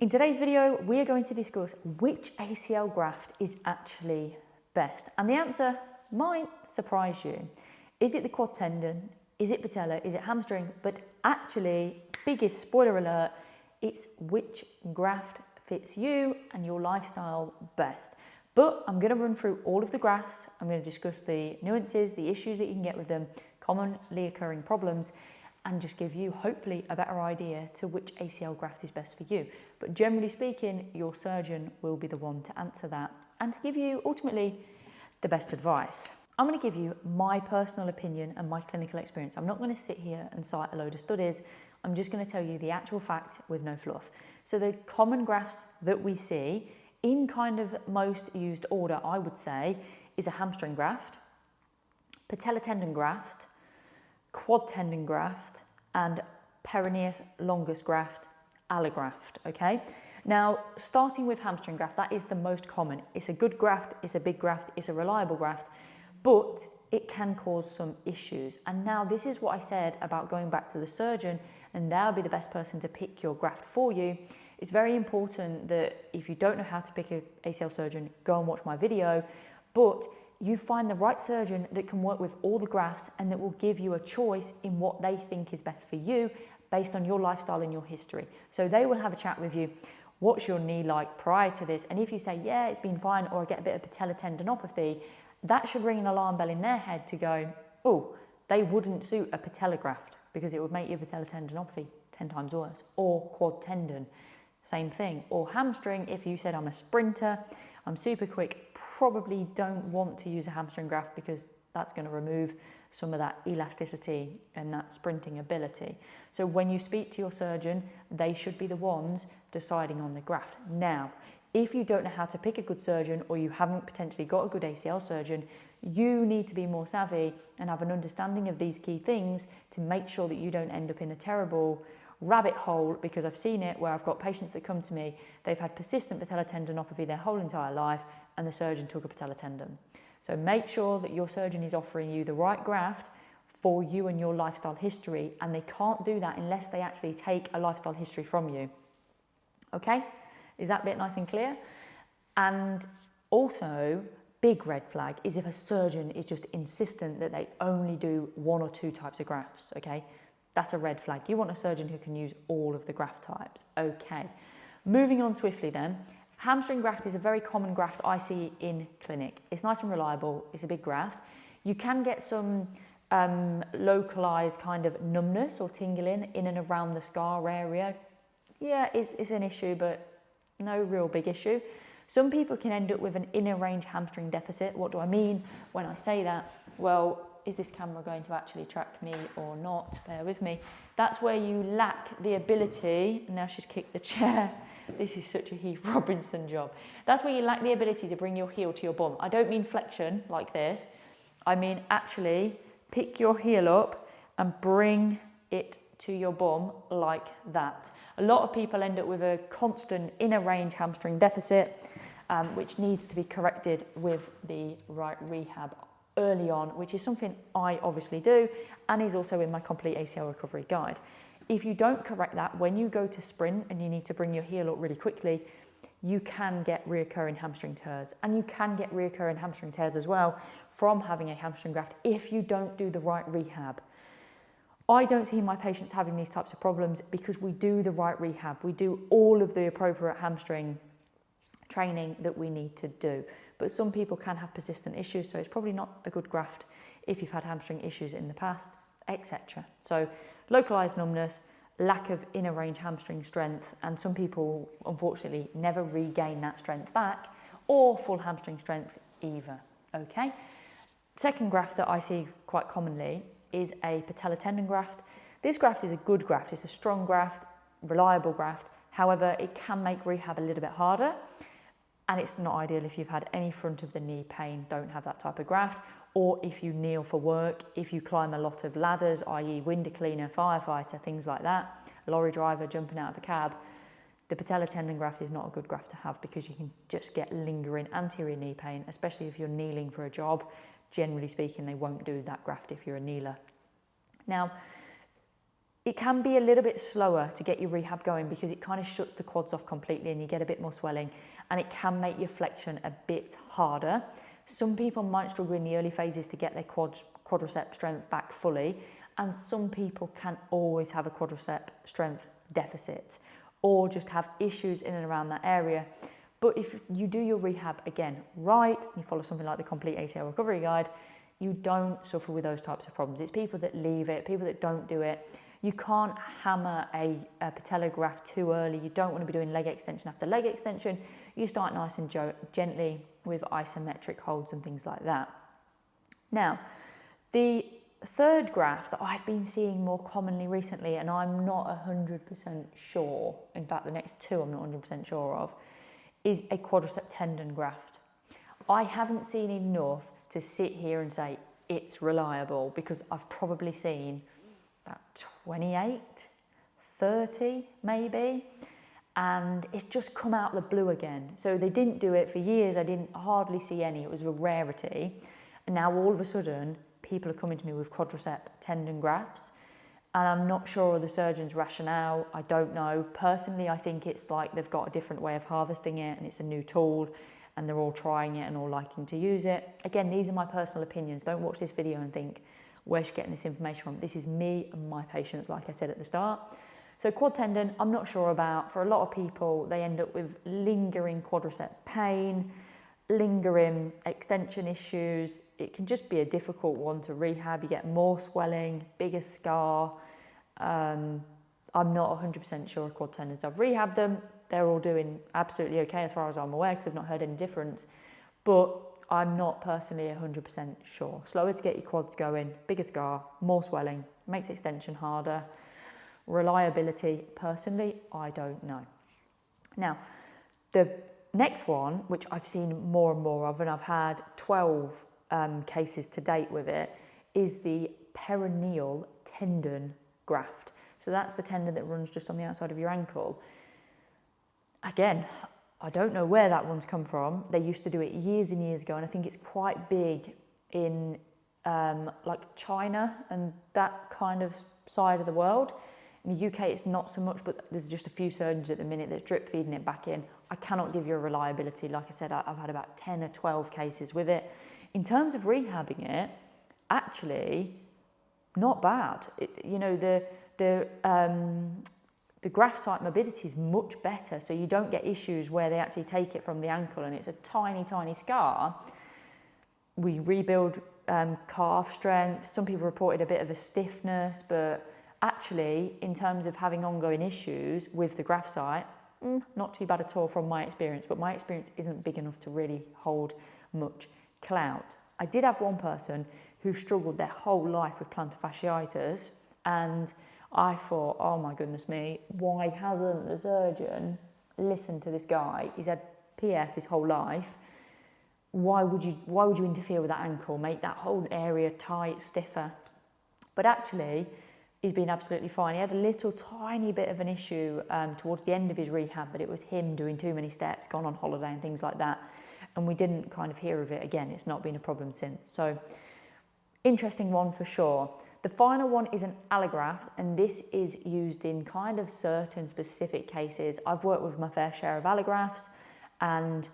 In today's video, we are going to discuss which ACL graft is actually best. And the answer might surprise you. Is it the quad tendon? Is it patella? Is it hamstring? But actually, biggest spoiler alert, it's which graft fits you and your lifestyle best. But I'm going to run through all of the grafts. I'm going to discuss the nuances, the issues that you can get with them, commonly occurring problems, and just give you hopefully a better idea to which ACL graft is best for you. But generally speaking, your surgeon will be the one to answer that and to give you ultimately the best advice. I'm going to give you my personal opinion and my clinical experience. I'm not going to sit here and cite a load of studies. I'm just going to tell you the actual fact with no fluff. So the common grafts that we see in kind of most used order, I would say, is a hamstring graft, patella tendon graft, quad tendon graft, and peroneus longus graft, allograft, okay? Now, starting with hamstring graft, that is the most common. It's a good graft, it's a big graft, it's a reliable graft, but it can cause some issues. And now this is what I said about going back to the surgeon, and they'll be the best person to pick your graft for you. It's very important that if you don't know how to pick an ACL surgeon, go and watch my video, but you find the right surgeon that can work with all the grafts and that will give you a choice in what they think is best for you based on your lifestyle and your history. So they will have a chat with you. What's your knee like prior to this? And if you say, yeah, it's been fine, or I get a bit of patella tendinopathy, that should ring an alarm bell in their head to go, oh, they wouldn't suit a patella graft because it would make your patella tendinopathy 10 times worse. Or quad tendon, same thing. Or hamstring, if you said I'm a sprinter, I'm super quick, probably don't want to use a hamstring graft because that's going to remove some of that elasticity and that sprinting ability. So when you speak to your surgeon, they should be the ones deciding on the graft. Now, if you don't know how to pick a good surgeon or you haven't potentially got a good ACL surgeon, you need to be more savvy and have an understanding of these key things to make sure that you don't end up in a terrible rabbit hole, because I've seen it where I've got patients that come to me, they've had persistent patella tendinopathy their whole entire life and the surgeon took a patella tendon. So make sure that your surgeon is offering you the right graft for you and your lifestyle history, and they can't do that unless they actually take a lifestyle history from you. Okay? Is that bit nice and clear? And also, big red flag is if a surgeon is just insistent that they only do one or two types of grafts, okay? That's a red flag. You want a surgeon who can use all of the graft types. Okay. Moving on swiftly then. Hamstring graft is a very common graft I see in clinic. It's nice and reliable. It's a big graft. You can get some localized kind of numbness or tingling in and around the scar area. Yeah, it's an issue, but no real big issue. Some people can end up with an inner range hamstring deficit. What do I mean when I say that? Well, is this camera going to actually track me or not? Bear with me. That's where you lack the ability, now she's kicked the chair. This is such a Heath Robinson job. That's where you lack the ability to bring your heel to your bum. I don't mean flexion like this. I mean actually pick your heel up and bring it to your bum like that. A lot of people end up with a constant inner range hamstring deficit, which needs to be corrected with the right rehab early on, which is something I obviously do and is also in my complete ACL recovery guide. If you don't correct that, when you go to sprint and you need to bring your heel up really quickly, you can get reoccurring hamstring tears, and you can get reoccurring hamstring tears as well from having a hamstring graft if you don't do the right rehab. I don't see my patients having these types of problems because we do the right rehab. We do all of the appropriate hamstring training that we need to do. But some people can have persistent issues, so it's probably not a good graft if you've had hamstring issues in the past, etc. So localized numbness, lack of inner range hamstring strength, and some people unfortunately never regain that strength back, or full hamstring strength either, okay? Second graft that I see quite commonly is a patella tendon graft. This graft is a good graft, it's a strong graft, reliable graft. However, it can make rehab a little bit harder, and it's not ideal if you've had any front of the knee pain. Don't have that type of graft. Or if you kneel for work, if you climb a lot of ladders, i.e. window cleaner, firefighter, things like that, lorry driver jumping out of a cab, the patella tendon graft is not a good graft to have because you can just get lingering anterior knee pain, especially if you're kneeling for a job. Generally speaking, they won't do that graft if you're a kneeler. Now, it can be a little bit slower to get your rehab going because it kind of shuts the quads off completely and you get a bit more swelling, and it can make your flexion a bit harder. Some people might struggle in the early phases to get their quadricep strength back fully, and some people can always have a quadricep strength deficit or just have issues in and around that area. But if you do your rehab again right, you follow something like the Complete ACL Recovery Guide, you don't suffer with those types of problems. It's people that leave it, people that don't do it. You can't hammer a patella graft too early. You don't want to be doing leg extension after leg extension. You start nice and gently with isometric holds and things like that. Now, the third graft that I've been seeing more commonly recently, and I'm not 100% sure, in fact the next two I'm not 100% sure of, is a quadricep tendon graft. I haven't seen enough to sit here and say it's reliable, because I've probably seen about 28, 30 maybe, and it's just come out of the blue again. So they didn't do it for years, I didn't hardly see any, it was a rarity, and now all of a sudden people are coming to me with quadricep tendon grafts, and I'm not sure of the surgeon's rationale. I don't know. Personally, I think it's like they've got a different way of harvesting it and it's a new tool and they're all trying it and all liking to use it. Again, these are my personal opinions. Don't watch this video and think, where's she getting this information from? This is me and my patients, like I said at the start. So quad tendon, I'm not sure about. For a lot of people, they end up with lingering quadricep pain, lingering extension issues. It can just be a difficult one to rehab. You get more swelling, bigger scar. I'm not 100% sure of quad tendons. I've rehabbed them. They're all doing absolutely okay as far as I'm aware, because I've not heard any difference. But I'm not personally 100% sure. Slower to get your quads going, bigger scar, more swelling, makes extension harder. Reliability, personally, I don't know. Now, the next one, which I've seen more and more of, and I've had 12 cases to date with it, is the peroneal tendon graft. So that's the tendon that runs just on the outside of your ankle. Again, I don't know where that one's come from. They used to do it years and years ago, and I think it's quite big in like China and that kind of side of the world. In the UK, it's not so much, but there's just a few surgeons at the minute that's drip feeding it back in. I cannot give you a reliability. Like I said, I've had about 10 or 12 cases with it. In terms of rehabbing it, actually, not bad. The graft site mobility is much better, so you don't get issues where they actually take it from the ankle and it's a tiny, tiny scar. We rebuild calf strength. Some people reported a bit of a stiffness, but actually, in terms of having ongoing issues with the graft site, not too bad at all from my experience, but my experience isn't big enough to really hold much clout. I did have one person who struggled their whole life with plantar fasciitis, and I thought, oh my goodness me, why hasn't the surgeon listened to this guy? He's had PF his whole life. Why would you interfere with that ankle, make that whole area tight, stiffer? But actually, he's been absolutely fine. He had a little tiny bit of an issue towards the end of his rehab, but it was him doing too many steps, gone on holiday and things like that. And we didn't kind of hear of it again. It's not been a problem since. So, interesting one for sure. The final one is an allograft, and this is used in kind of certain specific cases. I've worked with my fair share of allografts and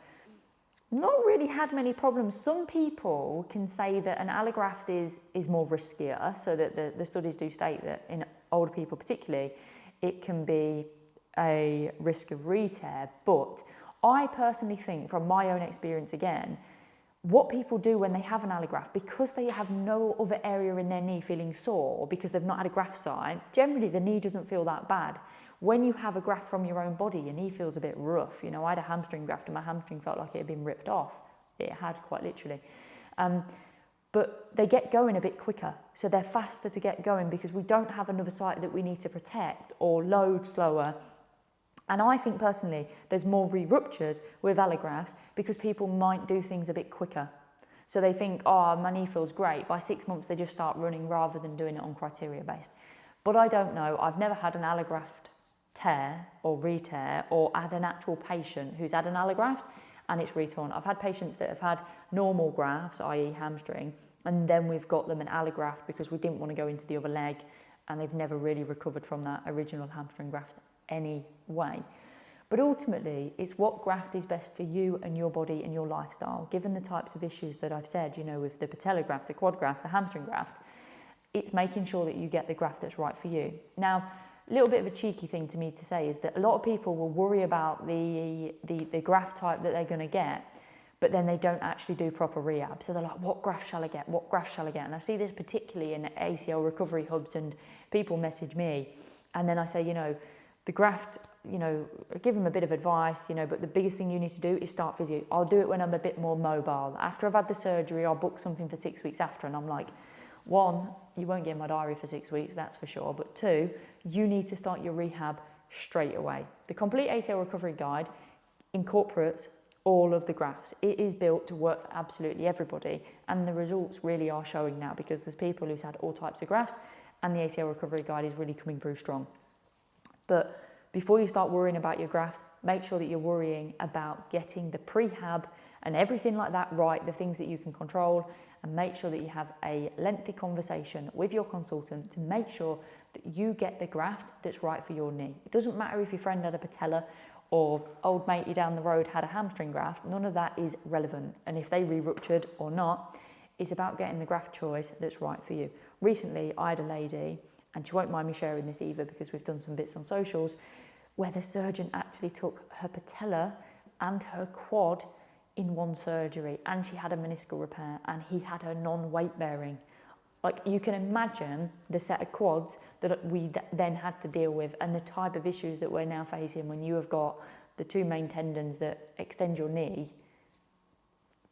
not really had many problems. Some people can say that an allograft is more riskier, so that the studies do state that in older people particularly, it can be a risk of re-tear. But I personally think, from my own experience again, what people do when they have an allograft, because they have no other area in their knee feeling sore, or because they've not had a graft site, generally the knee doesn't feel that bad. When you have a graft from your own body, your knee feels a bit rough. I had a hamstring graft and my hamstring felt like it had been ripped off. It had, quite literally. But they get going a bit quicker, so they're faster to get going because we don't have another site that we need to protect or load slower. And I think personally, there's more re-ruptures with allografts because people might do things a bit quicker. So they think, oh, my knee feels great. By 6 months, they just start running rather than doing it on criteria based. But I don't know. I've never had an allograft tear or re-tear, or had an actual patient who's had an allograft and it's retorn. I've had patients that have had normal grafts, i.e. hamstring, and then we've got them an allograft because we didn't want to go into the other leg and they've never really recovered from that original hamstring graft anyway. But ultimately, it's what graft is best for you and your body and your lifestyle. Given the types of issues that I've said, you know, with the patella graft, the quad graft, the hamstring graft, it's making sure that you get the graft that's right for you. Now, a little bit of a cheeky thing to me to say is that a lot of people will worry about the graft type that they're going to get, but then they don't actually do proper rehab. So they're like, what graft shall I get? What graft shall I get? And I see this particularly in ACL recovery hubs, and people message me, and then I say, you know, the graft, you know, give them a bit of advice, you know, but the biggest thing you need to do is start physio. I'll do it when I'm a bit more mobile. After I've had the surgery, I'll book something for 6 weeks after, and I'm like, one, you won't get in my diary for 6 weeks, that's for sure. But two, you need to start your rehab straight away. The Complete ACL Recovery Guide incorporates all of the grafts. It is built to work for absolutely everybody, and the results really are showing now, because there's people who's had all types of grafts, and the ACL Recovery Guide is really coming through strong. But before you start worrying about your graft, make sure that you're worrying about getting the prehab and everything like that right, the things that you can control, and make sure that you have a lengthy conversation with your consultant to make sure that you get the graft that's right for your knee. It doesn't matter if your friend had a patella or old matey down the road had a hamstring graft, none of that is relevant. And if they re-ruptured or not, it's about getting the graft choice that's right for you. Recently, I had a lady, and she won't mind me sharing this either because we've done some bits on socials, where the surgeon actually took her patella and her quad in one surgery, and she had a meniscal repair, and he had her non-weight bearing. Like, you can imagine the set of quads that we then had to deal with, and the type of issues that we're now facing when you have got the two main tendons that extend your knee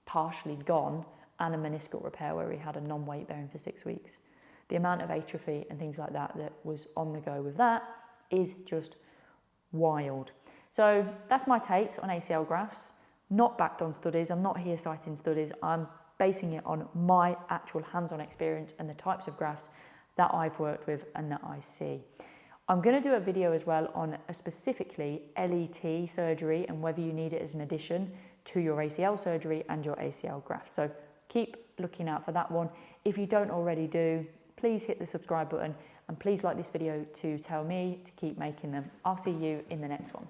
partially gone, and a meniscal repair where he had a non-weight bearing for 6 weeks. The amount of atrophy and things like that that was on the go with that is just wild. So that's my takes on ACL grafts. Not backed on studies. I'm not here citing studies. I'm basing it on my actual hands-on experience and the types of grafts that I've worked with and that I see. I'm going to do a video as well on specifically LET surgery and whether you need it as an addition to your ACL surgery and your ACL graft. So keep looking out for that one. If you don't already do, please hit the subscribe button, and please like this video to tell me to keep making them. I'll see you in the next one.